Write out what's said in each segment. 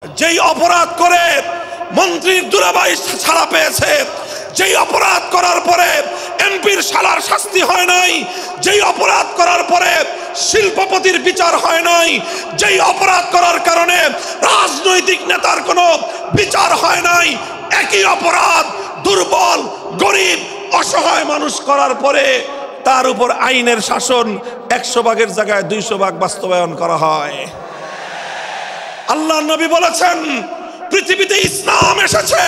যেই অপরাধ করে মন্ত্রীর দুলাভাই ছাড়া পেয়েছে, যেই অপরাধ করার পরে এমপির শালার শাস্তি হয় নাই, যেই অপরাধ করার পরে শিল্পপতির বিচার হয় নাই, যেই অপরাধ করার কারণে রাজনৈতিক নেতার কোনো বিচার হয় নাই, একই অপরাধ দুর্বল গরিব অসহায় মানুষ করার পরে তার উপর আইনের শাসন 100 ভাগের জায়গায় 200 ভাগ বাস্তবায়ন করা হয়। আল্লাহ নবী বলেছেন পৃথিবীতে ইসলাম এসেছে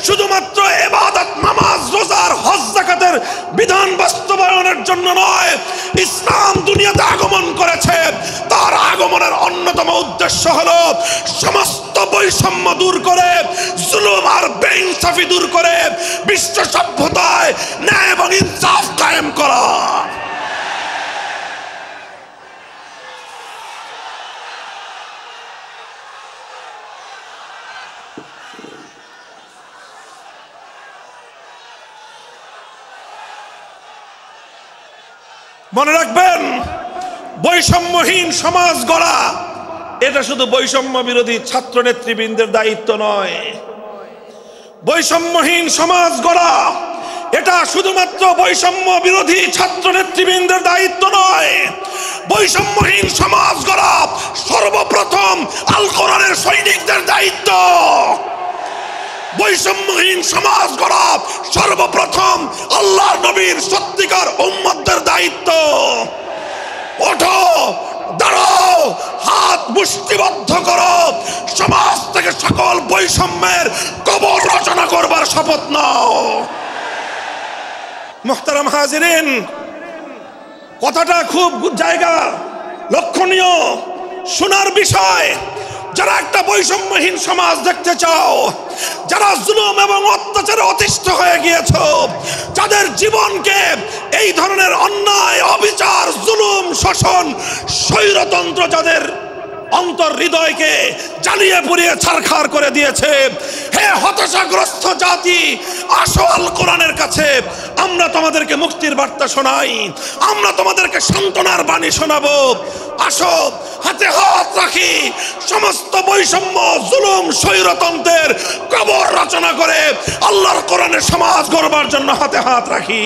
শুধুমাত্র ইবাদত নামাজ রোজার হজ যাকাতের বিধান বাস্তবায়নের জন্য নয়। ইসলাম দুনিয়াতে আগমন করেছে, তার আগমনের অন্যতম উদ্দেশ্য হলো সমস্ত বৈষম্য দূর করে, জুলুম আর বেইনসাফি দূর করে বিশ্ব সভ্যতায় ন্যায় এবং ইনসাফ কায়েম করা। মনে রাখবেন, বৈষম্যহীন সমাজ গড়া এটা শুধু বৈষম্য বিরোধী ছাত্র নেতৃবৃন্দের দায়িত্ব নয়। বৈষম্যহীন সমাজ গড়া এটা শুধুমাত্র বৈষম্য বিরোধী ছাত্র নেতৃবৃন্দের দায়িত্ব নয়। বৈষম্যহীন সমাজ গড়া সর্বপ্রথম আল কোরআনের সৈনিকদের দায়িত্ব। বৈষম্যহীন সমাজ গড়া সর্বপ্রথম আল্লাহর নবীর সত্যিকার উম্মতদের দায়িত্ব। ওঠো, দাঁড়াও, হাত মুষ্টিবদ্ধ করো, সমাজ থেকে সকল বৈষম্যের কবর রচনা করবার শপথ নাও। মুহতারাম হাজিরিন, কথাটা খুব জায়গা লক্ষণীয়, শোনার বিষয়। যারা একটা বৈষম্যহীন সমাজ দেখতে চাও, যারা জুলুম এবং অত্যাচারে অতিষ্ঠ হয়ে গিয়েছো, যাদের জীবনকে এই ধরনের অন্যায় অবিচার জুলুম শোষণ স্বৈরতন্ত্র যাদের অন্তর হৃদয়কে জ্বালিয়ে পুড়িয়ে ছারখার করে দিয়েছে, হে হতাশাগ্রস্ত জাতি, আসো আল কোরআনের কাছে। আমরা তোমাদেরকে মুক্তির বার্তা শোনাই, আমরা তোমাদেরকে সান্ত্বনার বাণী শোনাবো। আসো, হাতে হাত রাখি, সমস্ত বৈষম্য জুলুম স্বৈরতন্ত্রের কবর রচনা করে আল্লাহর কোরআনের সমাজ গড়বার জন্য হাতে হাত রাখি।